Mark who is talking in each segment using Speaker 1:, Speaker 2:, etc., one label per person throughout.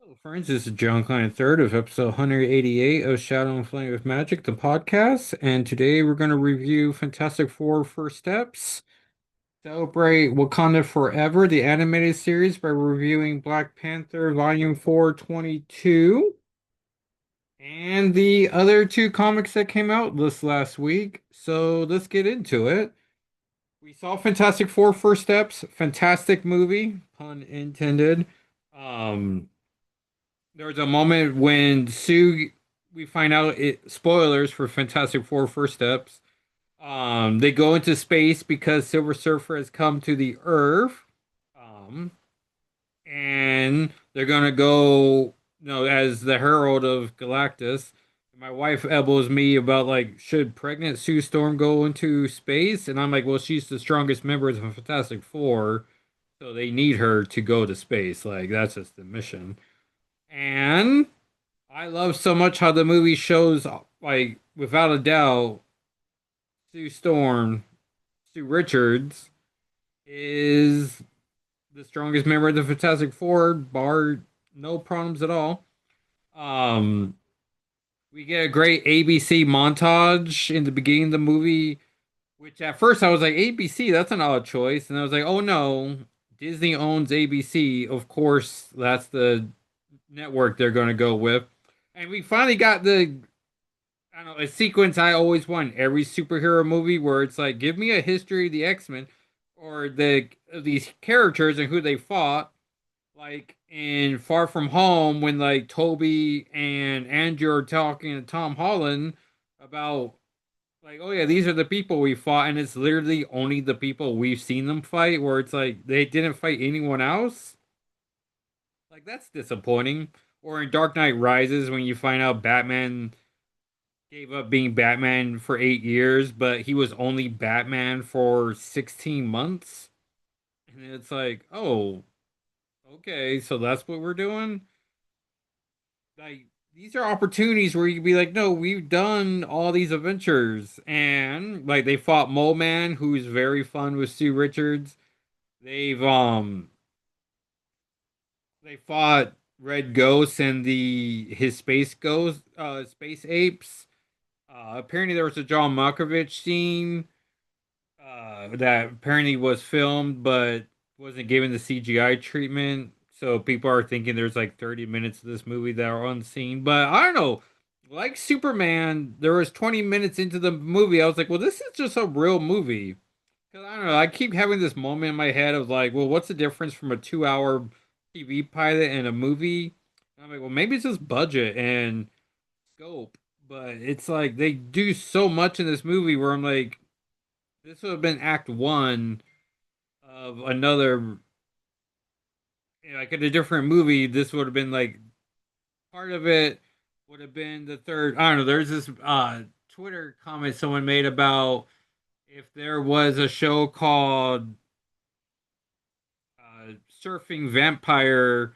Speaker 1: Hello, friends. This is John Klein, third of episode 188 of Shadow and Flame with Magic, the podcast. And today we're going to review Fantastic Four First Steps, celebrate Wakanda Forever, the animated series, by reviewing Black Panther Volume 422, and the other two comics that came out this last week. So let's get into it. We saw Fantastic Four First Steps, fantastic movie, pun intended. Um, There was a moment when Sue, we find out spoilers for Fantastic Four First Steps. They go into space because Silver Surfer has come to the Earth. Um, and they're gonna go, as the Herald of Galactus. My wife elbows me about like, should pregnant Sue Storm go into space? And I'm like, well, she's the strongest member of the Fantastic Four, so they need her to go to space. Like that's just the mission. And I love so much how the movie shows, like, without a doubt, Sue Storm, Sue Richards, is the strongest member of the Fantastic Four, bar no problems at all. Um, we get a great ABC montage in the beginning of the movie, which at first I was like, ABC, that's an odd choice. And I was like, oh no, Disney owns ABC. Of course, that's the network they're going to go with. And we finally got the I don't know, a sequence I always want in every superhero movie where it's like, give me a history of the X-Men or these characters and who they fought. Like in Far From Home, when like Toby and Andrew are talking to Tom Holland about like, oh yeah, these are the people we fought, and it's literally only the people we've seen them fight, where it's like they didn't fight anyone else. Like that's disappointing. Or in Dark Knight Rises, when you find out Batman gave up being Batman for 8 years, but he was only Batman for 16 months. And it's like, oh, okay, so that's what we're doing? Like, these are opportunities where you could be like, no, we've done all these adventures. And like they fought Mole Man, who's very fun with Sue Richards. They've they fought Red Ghost and the his space ghost space apes. Apparently there was a John Malkovich scene that apparently was filmed but wasn't given the CGI treatment. So people are thinking there's like 30 minutes of this movie that are unseen. But I don't know. Like Superman, there was 20 minutes into the movie. I was like, well, this is just a real movie. Because I don't know. I keep having this moment in my head of like, well, what's the difference from a 2 hour TV pilot and a movie? And I'm like, well, maybe it's just budget and scope. But it's like they do so much in this movie where I'm like, this would have been Act One of another, like in a different movie. This would have been like part of it would have been the third. I don't know. There's this Twitter comment someone made about if there was a show called Surfing Vampire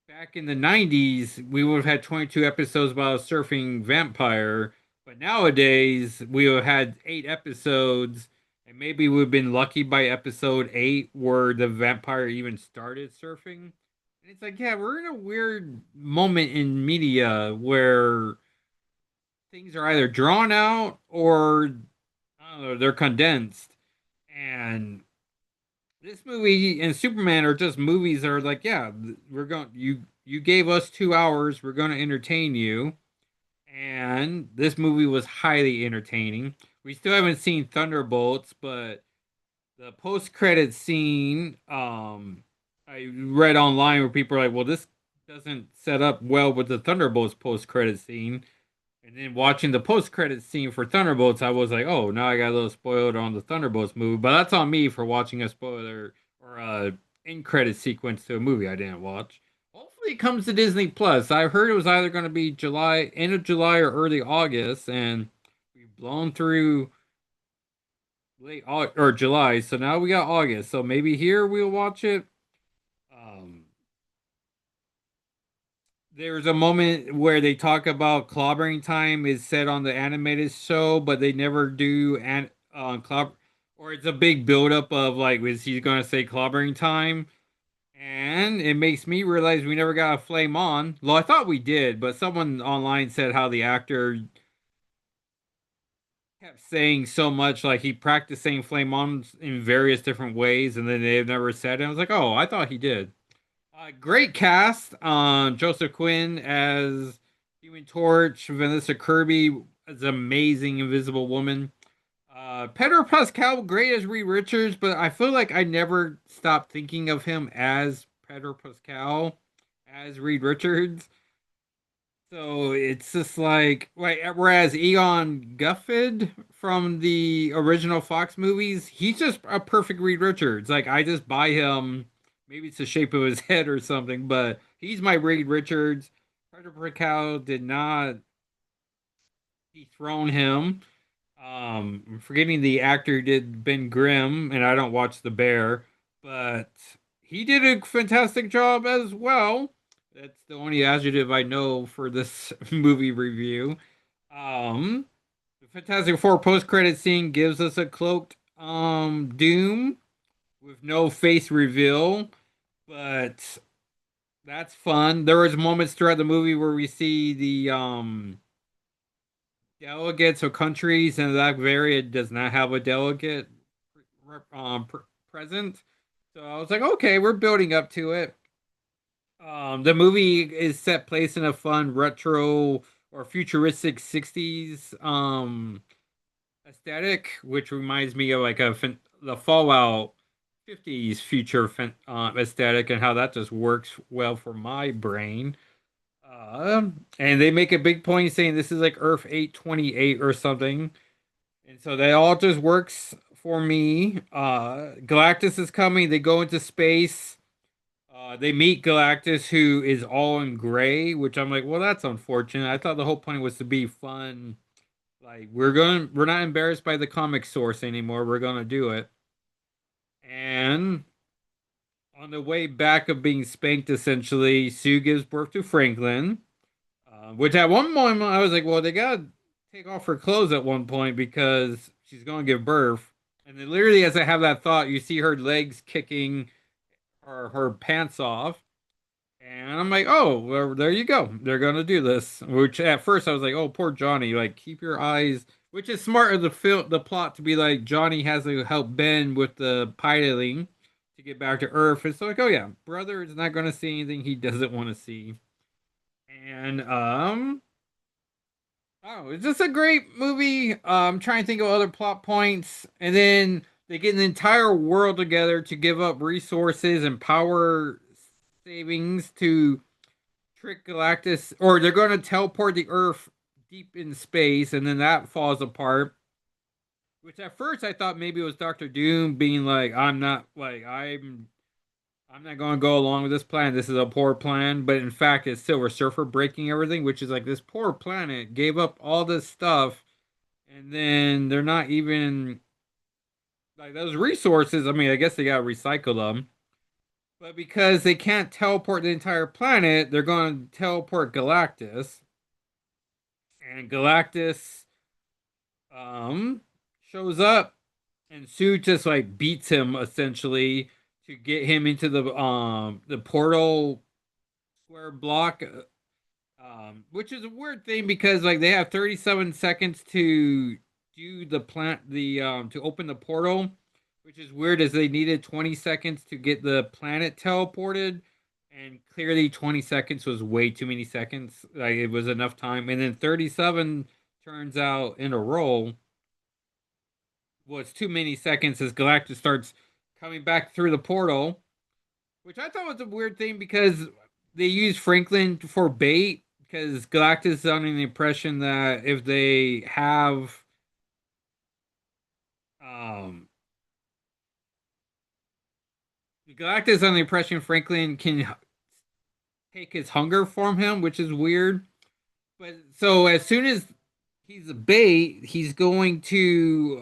Speaker 1: back in the 90s, we would have had 22 episodes about a surfing vampire. But nowadays, we would have had 8 episodes, and maybe we've been lucky by episode 8 where the vampire even started surfing. And it's like, yeah, we're in a weird moment in media where things are either drawn out or, I don't know, they're condensed. And this movie and Superman are just movies that are like, yeah, we're going you gave us 2 hours, we're going to entertain you, and this movie was highly entertaining. We still haven't seen Thunderbolts, but the post credit scene, I read online where people are like, well, this doesn't set up well with the Thunderbolts post credit scene. And then watching the post credit scene for Thunderbolts, I was like, oh, now I got a little spoiled on the Thunderbolts movie. But that's on me for watching a spoiler or a in credit sequence to a movie I didn't watch. Hopefully, it comes to Disney Plus. I heard it was either going to be July, end of July, or early August, and we've blown through or July, so now we got August. So maybe here we'll watch it. Um, There's a moment where they talk about clobbering time is set on the animated show, but they never do or it's a big buildup of like, is he gonna say clobbering time? And it makes me realize we never got a flame on. Well, I thought we did, but someone online said how the actor kept saying so much, like he practiced saying flame on in various different ways, and then they've never said it. I was like, oh, I thought he did. Great cast. Joseph Quinn as Human Torch, Vanessa Kirby as amazing Invisible Woman. Pedro Pascal, great as Reed Richards, but I feel like I never stopped thinking of him as Pedro Pascal as Reed Richards. So it's just like, whereas Egon Gufford from the original Fox movies, he's just a perfect Reed Richards. Like, I just buy him. Maybe it's the shape of his head or something, but he's my Reed Richards. Pedro Pascal did not dethrone him. I'm forgetting the actor who did Ben Grimm, and I don't watch The Bear, but he did a fantastic job as well. That's the only adjective I know for this movie review. Um, the Fantastic Four post-credit scene gives us a cloaked Doom with no face reveal, but that's fun. There was moments throughout the movie where we see the delegates or countries, and that area does not have a delegate present. So I was like, okay, we're building up to it. The movie is set place in a fun retro or futuristic 60s aesthetic, which reminds me of like the Fallout 50s future aesthetic, and how that just works well for my brain. And they make a big point saying this is like Earth 828 or something. And so that all just works for me. Galactus is coming. They go into space. They meet Galactus, who is all in gray, which I'm like, well, that's unfortunate. I thought the whole point was to be fun. Like, we're not embarrassed by the comic source anymore. We're gonna do it. And on the way back of being spanked, essentially, Sue gives birth to Franklin. Which at one moment I was like, well, they gotta take off her clothes at one point because she's gonna give birth. And then literally, as I have that thought, you see her legs kicking her pants off. And I'm like, oh, well, there you go. They're gonna do this. Which at first I was like, oh, poor Johnny. Like, keep your eyes. Which is smart of the plot to be like Johnny has to help Ben with the piloting to get back to Earth. It's like, oh yeah, brother is not gonna see anything he doesn't want to see. And oh, it's just a great movie. I'm trying to think of other plot points, and then they get an entire world together to give up resources and power savings to trick Galactus, or they're going to teleport the Earth deep in space, and then that falls apart. Which at first I thought maybe it was Doctor Doom being like, I'm not going to go along with this plan. This is a poor plan. But in fact, it's Silver Surfer breaking everything, which is like this poor planet gave up all this stuff. And then they're not even like those resources. I mean, I guess they got to recycle them. But because they can't teleport the entire planet, they're going to teleport Galactus. And Galactus um, shows up, and Sue just like beats him essentially to get him into the portal square block, which is a weird thing because like they have 37 seconds to do the to open the portal, which is weird as they needed 20 seconds to get the planet teleported, and clearly 20 seconds was way too many seconds. Like it was enough time, and then 37 turns out in a row was too many seconds as Galactus starts coming back through the portal, which I thought was a weird thing because they use Franklin for bait because Galactus is under the impression that if they have um Galactus is under the impression Franklin can take his hunger from him, which is weird. But so as soon as he's a bait, he's going to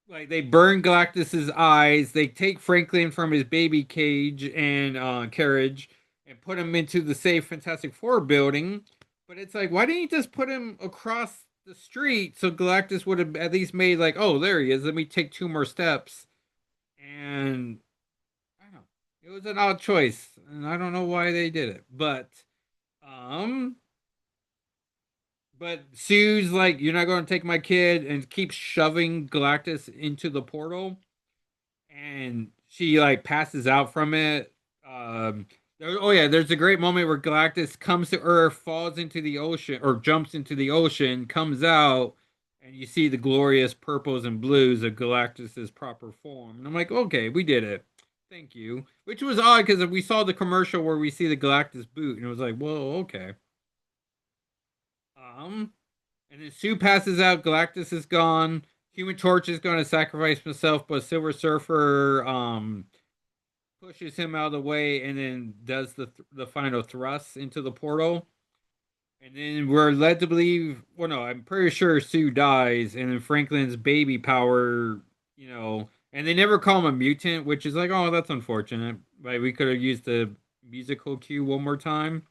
Speaker 1: like they burn Galactus's eyes. They take Franklin from his baby cage and carriage and put him into the safe Fantastic Four building. But it's like, why didn't you just put him across the street, so Galactus would have at least made like, oh, there he is. Let me take two more steps. And I don't know. It was an odd choice, and I don't know why they did it. Um, but Sue's like, you're not going to take my kid, and keeps shoving Galactus into the portal, and she like passes out from it. Oh yeah, there's a great moment where Galactus comes to Earth, falls into the ocean, or jumps into the ocean, comes out, and you see the glorious purples and blues of Galactus's proper form. And I'm like, okay, we did it. Thank you. Which was odd because we saw the commercial where we see the Galactus boot, and it was like, whoa, okay. Um, and then Sue passes out. Galactus is gone. Human Torch is going to sacrifice himself, but Silver Surfer pushes him out of the way and then does the final thrust into the portal. And then we're led to believe, well, no, I'm pretty sure Sue dies, and then Franklin's baby power, and they never call him a mutant, which is like, oh, that's unfortunate. Like we could have used the musical cue one more time.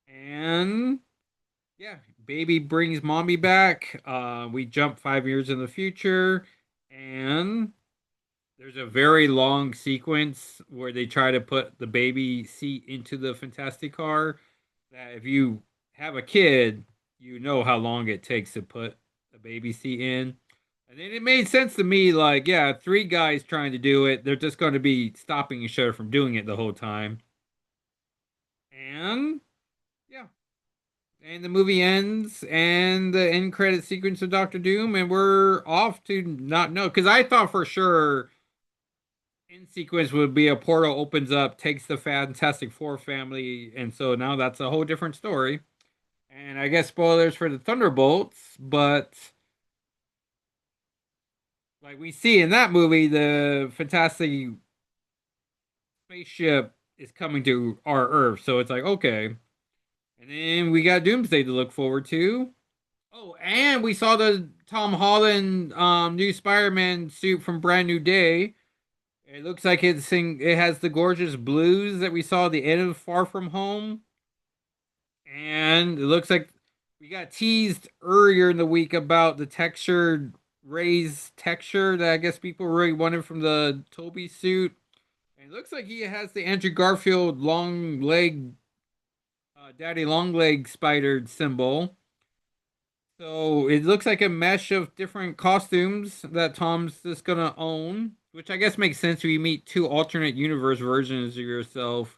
Speaker 1: And yeah, baby brings mommy back. We jump 5 years in the future, and there's a very long sequence where they try to put the baby seat into the Fantastic Car. That if you have a kid, you know how long it takes to put a baby seat in. And then it made sense to me, like, yeah, three guys trying to do it, they're just going to be stopping each other from doing it the whole time. And yeah, and the movie ends, and the end credit sequence of Doctor Doom, and we're off to not know because I thought for sure in sequence would be a portal opens up, takes the Fantastic Four family, and so now that's a whole different story. And I guess spoilers for the Thunderbolts, but like we see in that movie, the Fantastic spaceship is coming to our Earth, so it's like okay. And then we got Doomsday to look forward to. Oh, and we saw the Tom Holland new Spider-Man suit from Brand New Day. It looks like it has the gorgeous blues that we saw at the end of Far From Home. And it looks like we got teased earlier in the week about the textured raised texture that I guess people really wanted from the Toby suit. And it looks like he has the Andrew Garfield long leg, daddy long leg spider symbol. So it looks like a mesh of different costumes that Tom's just gonna own, which I guess makes sense when you meet two alternate universe versions of yourself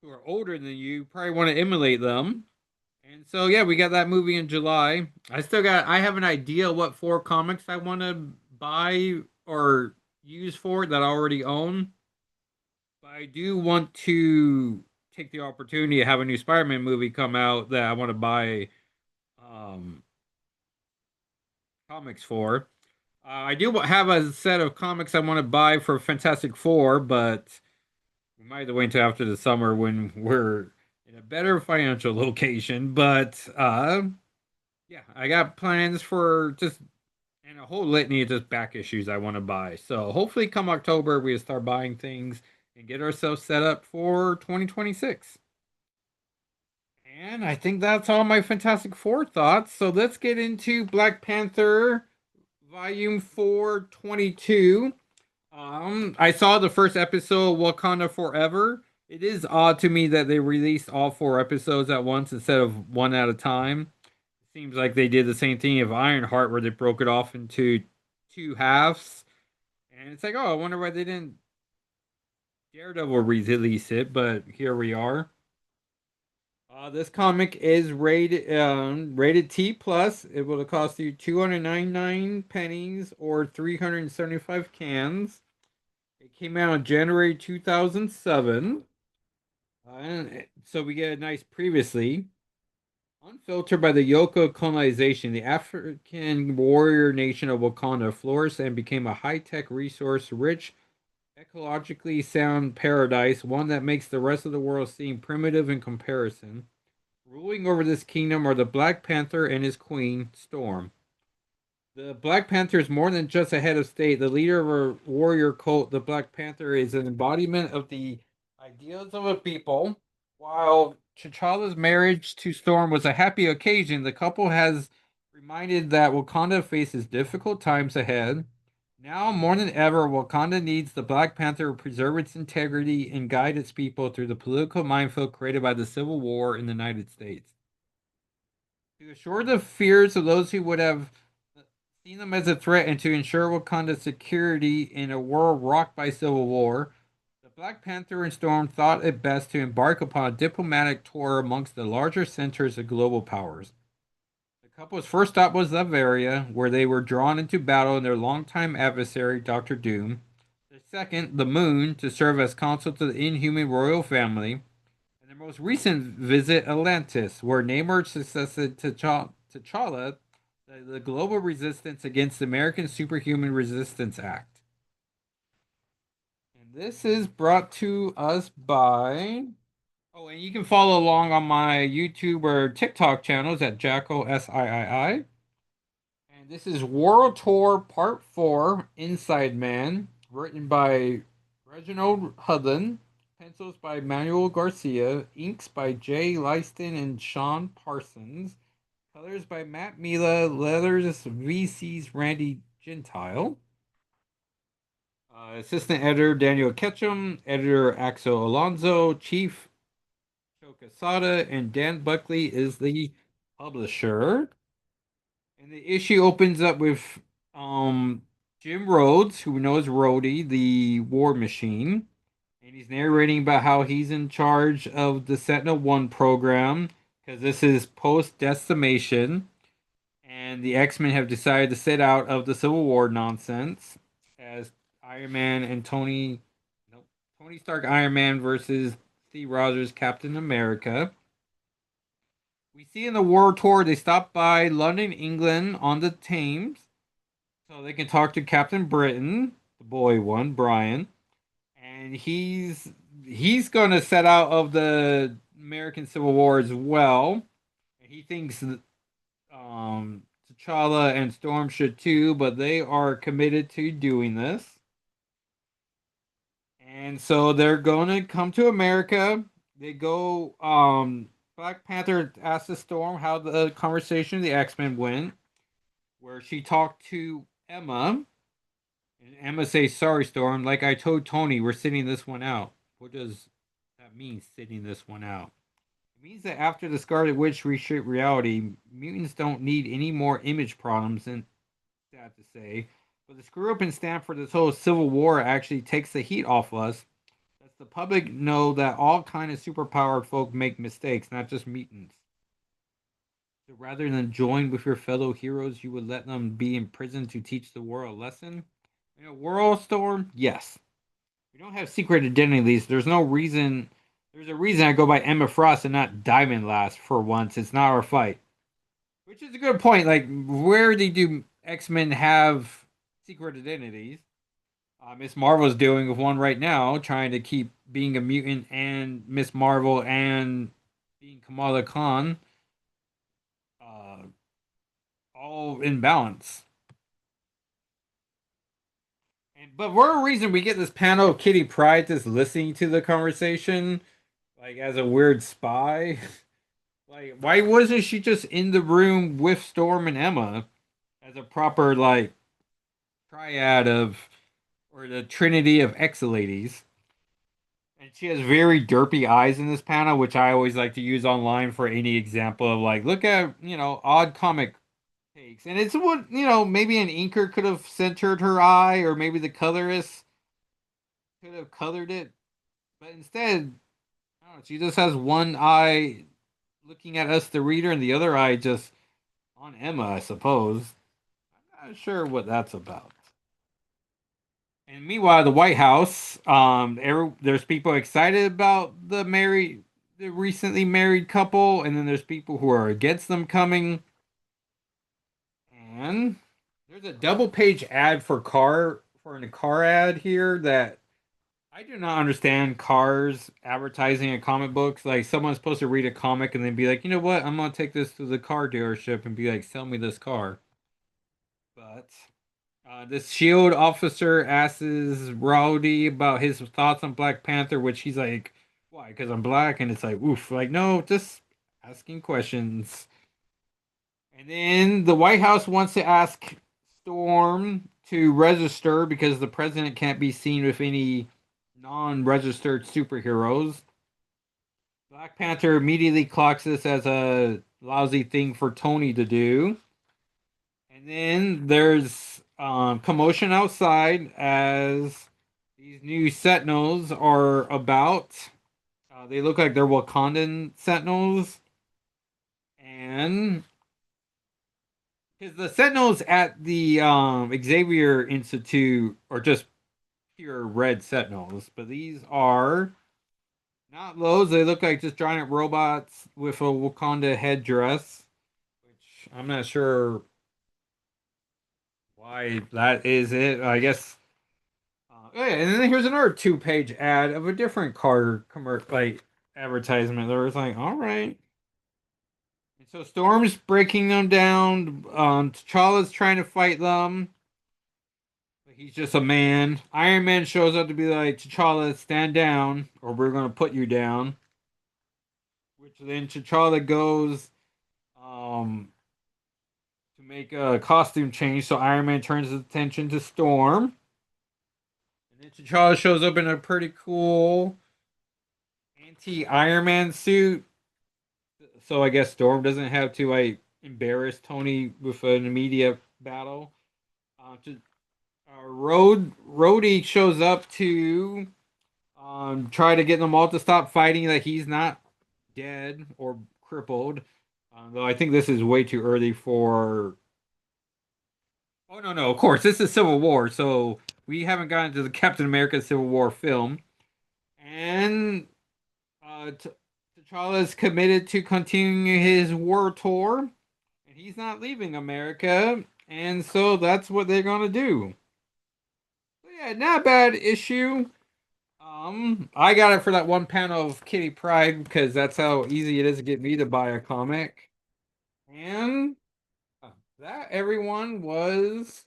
Speaker 1: who are older than you. Probably want to emulate them. And so yeah, we got that movie in July. I have an idea what four comics I want to buy or use for it that I already own. But I do want to take the opportunity to have a new Spider-Man movie come out that I want to buy um, comics for. I do have a set of comics I want to buy for Fantastic Four, but we might have to wait until after the summer when we're in a better financial location. But yeah, I got plans for just and a whole litany of just back issues I want to buy. So hopefully, come October, we start buying things and get ourselves set up for 2026. And I think that's all my Fantastic Four thoughts. So let's get into Black Panther Volume 422. I saw the first episode, Wakanda Forever. It is odd to me that they released all four episodes at once instead of one at a time. It seems like they did the same thing of Ironheart, where they broke it off into two halves. And it's like, oh, I wonder why they didn't Daredevil release it, but here we are. This comic is rated T plus. It will cost you 299 pennies or 375 cans. It came out in January 2007. So we get a nice previously. Unfiltered by the Yoko colonization, the African warrior nation of Wakanda flourished and became a high-tech, resource-rich, ecologically sound paradise, one that makes the rest of the world seem primitive in comparison. Ruling over this kingdom are the Black Panther and his queen, Storm. The Black Panther is more than just a head of state. The leader of a warrior cult, the Black Panther, is an embodiment of the ideals of a people. While T'Challa's marriage to Storm was a happy occasion, the couple has reminded that Wakanda faces difficult times ahead. Now more than ever, Wakanda needs the Black Panther to preserve its integrity and guide its people through the political minefield created by the Civil War in the United States. To assure the fears of those who would have seen them as a threat and to ensure Wakanda's security in a world rocked by civil war, the Black Panther and Storm thought it best to embark upon a diplomatic tour amongst the larger centers of global powers. The couple's first stop was Latveria, where they were drawn into battle in their longtime adversary, Doctor Doom. The second, the Moon, to serve as counsel to the Inhuman royal family. And their most recent visit, Atlantis, where Namor succeeded T'Challa, the global resistance against the American Superhuman Resistance Act. And this is brought to us by. Oh, and you can follow along on my YouTube or TikTok channels at Jacko SIII. And this is World Tour Part 4 Inside Man, written by Reginald Hudlin, pencils by Manuel Garcia, inks by Jay Lyston and Sean Parsons, colors by Matt Mila, letters VC's Randy Gentile, assistant editor Daniel Ketchum, editor Axel Alonso, chief Joe Quesada, and Dan Buckley is the publisher. And the issue opens up with Jim Rhodes, who knows Rhodey, the war machine, and he's narrating about how he's in charge of the Sentinel One program because this is post decimation, and the X-Men have decided to sit out of the Civil War nonsense as Iron Man and Tony Stark Iron Man versus Steve Rogers Captain America. We see in the War Tour they stop by London, England on the Thames so they can talk to Captain Britain, the boy one, Brian, and he's going to set out of the American Civil War as well. He thinks T'Challa and Storm should too, but they are committed to doing this. And so they're going to come to America. They go Black Panther asks the Storm how the conversation of the X-Men went, where she talked to Emma, and Emma says, "Sorry, Storm. Like I told Tony, we're sitting this one out." What does that mean, sitting this one out? It means that after the Scarlet Witch reshaped reality, mutants don't need any more image problems, and sad to say. But the screw up in Stanford, this whole Civil War actually takes the heat off us. Lets the public know that all kind of superpowered folk make mistakes, not just mutants. So rather than join with your fellow heroes, you would let them be imprisoned to teach the world a lesson? In a world storm, yes. We don't have secret identities. There's no reason. There's a reason I go by Emma Frost and not Diamond Last for once. It's not our fight. Which is a good point. Like, where do X Men have secret identities? Miss Marvel's doing with one right now, trying to keep being a mutant and Miss Marvel and being Kamala Khan uh, all in balance. But for a reason, we get this panel of Kitty Pryde just listening to the conversation, like as a weird spy. Like, why wasn't she just in the room with Storm and Emma as a proper like triad of, or the trinity of ex-ladies? And she has very derpy eyes in this panel, which I always like to use online for any example of like, look at odd comic takes, and it's what maybe an inker could have centered her eye, or maybe the colorist could have colored it, but instead, I don't know, she just has one eye looking at us, the reader, and the other eye just on Emma, I suppose. I'm not sure what that's about. And meanwhile, the White House, there's people excited about the recently married couple, and then there's people who are against them coming. And there's a double page ad for a car ad here that I do not understand cars advertising in comic books. Like someone's supposed to read a comic and then be like, you know what, I'm gonna take this to the car dealership and be like, sell me this car. But this Shield officer asks Rowdy about his thoughts on Black Panther, which he's like, why? Because I'm black, and it's like, oof, like no, just asking questions. And then the White House wants to ask Storm to register because the president can't be seen with any non-registered superheroes. Black Panther immediately clocks this as a lousy thing for Tony to do. And then there's commotion outside as these new Sentinels are about. They look like they're Wakandan Sentinels. And because the Sentinels at the Xavier Institute are just pure red Sentinels, but these are not those. They look like just giant robots with a Wakanda headdress, which I'm not sure why that is it. I guess. Yeah, and then here's another two-page ad of a different car like advertisement. There was like, all right. And so Storm's breaking them down. T'Challa's trying to fight them. But he's just a man. Iron Man shows up to be like, T'Challa, stand down, or we're gonna put you down. Which then T'Challa goes to make a costume change, so Iron Man turns his attention to Storm. And then T'Challa shows up in a pretty cool anti-Iron Man suit. So I guess Storm doesn't have to like embarrass Tony with an immediate battle. Rhodey shows up to try to get them all to stop fighting. That he's not dead or crippled. Though I think this is way too early for. Oh no, no! Of course, this is Civil War, so we haven't gotten to the Captain America Civil War film. And T'Challa is committed to continuing his war tour, and he's not leaving America, and so that's what they're gonna do. So yeah, not a bad issue. I got it for that one panel of Kitty Pryde because that's how easy it is to get me to buy a comic. And that everyone was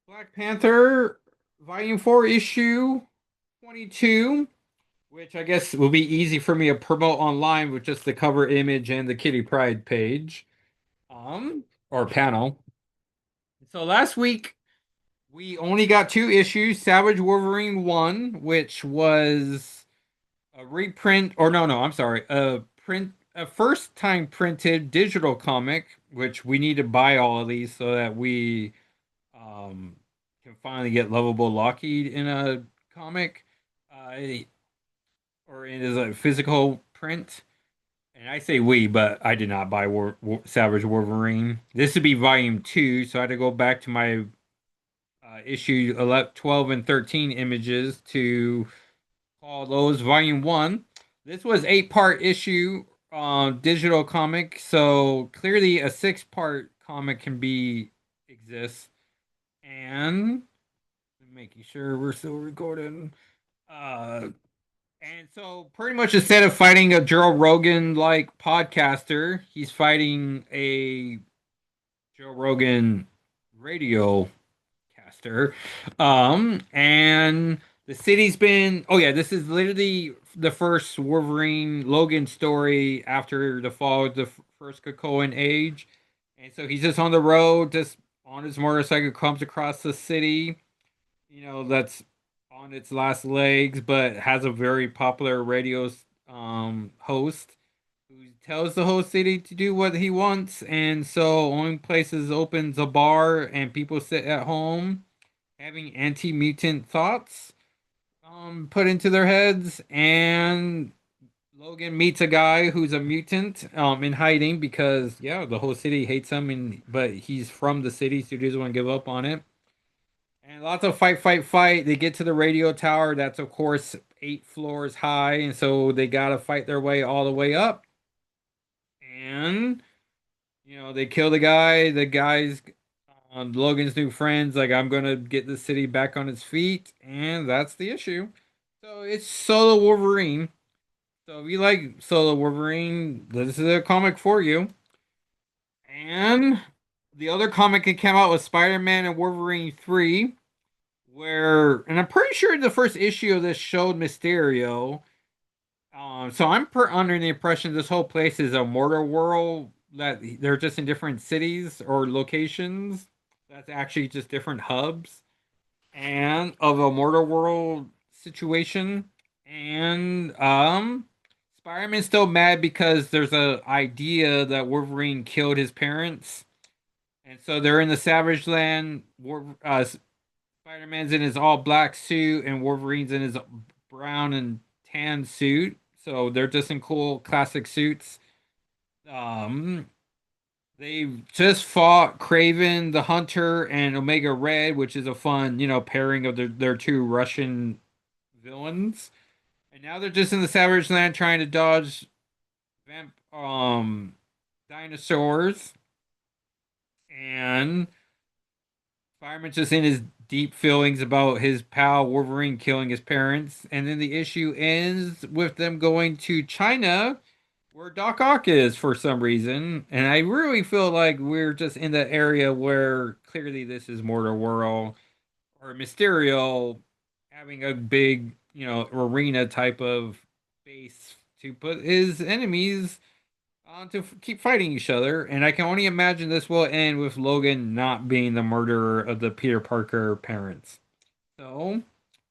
Speaker 1: Black Panther Volume 4 issue 22, which I guess will be easy for me to promote online with just the cover image and the Kitty Pryde page. Or panel. So last week we only got two issues, Savage Wolverine 1, which was a reprint, or no, I'm sorry, a first time printed digital comic, which we need to buy all of these so that we can finally get lovable Lockheed in a comic, or in as a physical print. And I say we, but I did not buy Savage Wolverine. This would be volume 2, so I had to go back to my issue 11, 12 and 13 images to call those volume 1. This was 8-part issue digital comic, so clearly a 6-part comic can be exist. And making sure we're still recording. And so pretty much instead of fighting a Joe Rogan like podcaster, he's fighting a Joe Rogan radio caster. And the city's been this is literally the first Wolverine Logan story after the fall of the first Krakoan age. And so he's just on the road, just on his motorcycle, comes across the city, that's on its last legs, but has a very popular radio host who tells the whole city to do what he wants. And so only places opens a bar and people sit at home having anti-mutant thoughts put into their heads. And Logan meets a guy who's a mutant in hiding because the whole city hates him, but he's from the city, so he doesn't want to give up on it. And lots of fight. They get to the radio tower. That's, of course, 8 floors high. And so they got to fight their way all the way up. And, they kill the guy. The guy's Logan's new friends. Like, I'm going to get the city back on its feet. And that's the issue. So it's Solo Wolverine. So if you like Solo Wolverine, this is a comic for you. And the other comic that came out was Spider-Man and Wolverine 3, and I'm pretty sure the first issue of this showed Mysterio. So I'm under the impression this whole place is a mortar world that they're just in different cities or locations. That's actually just different hubs and of a mortal world situation. And Spider-Man's still mad because there's a idea that Wolverine killed his parents. And so they're in the Savage Land. Spider-Man's in his all black suit and Wolverine's in his brown and tan suit. So they're just in cool classic suits. Um they just fought Craven the Hunter and Omega Red, which is a fun, pairing of their two Russian villains. And now they're just in the Savage Land trying to dodge dinosaurs. And Fireman's just in his deep feelings about his pal Wolverine killing his parents. And then the issue ends with them going to China where Doc Ock is for some reason. And I really feel like we're just in that area where clearly this is Mortal World or Mysterio having a big, arena type of base to put his enemies on to keep fighting each other. And I can only imagine this will end with Logan not being the murderer of the Peter Parker parents. So,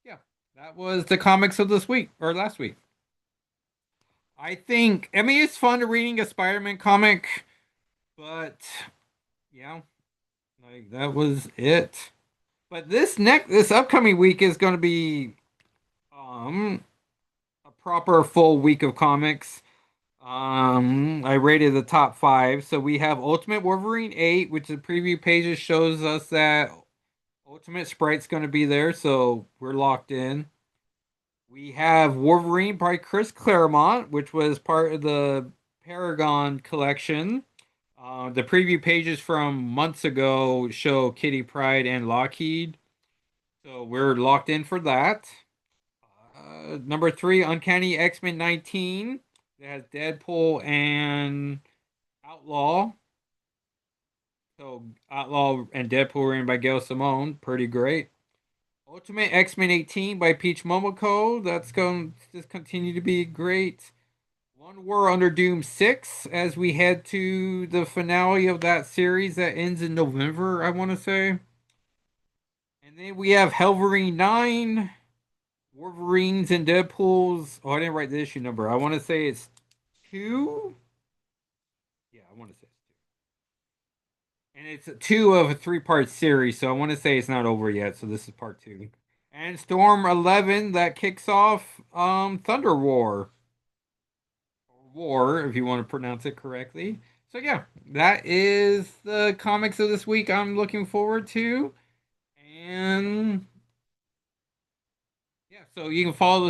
Speaker 1: yeah, that was the comics of this week or last week. I mean, it's fun reading a Spider-Man comic, but yeah, like that was it. But this upcoming week is going to be a proper full week of comics. I rated the top five. So we have Ultimate Wolverine 8, which the preview pages shows us that Ultimate Sprite's going to be there, so we're locked in. We have Wolverine by Chris Claremont, which was part of the Paragon collection. The preview pages from months ago show Kitty Pryde and Lockheed, so we're locked in for that. Number three, Uncanny X-Men 19. It has Deadpool and Outlaw. So Outlaw and Deadpool written by Gail Simone. Pretty great. Ultimate X-Men 18 by Peach Momoko. That's going to just continue to be great. One War Under Doom 6 as we head to the finale of that series that ends in November, I want to say. And then we have Helverine 9. Wolverines and Deadpool's. Oh, I didn't write the issue number. I want to say it's 2. Yeah, I want to say it's 2. And it's two of a three-part series, so I want to say it's not over yet. So this is part 2. And Storm 11 that kicks off Thunder War. War, if you want to pronounce it correctly. So yeah, that is the comics of this week I'm looking forward to. And yeah, so you can follow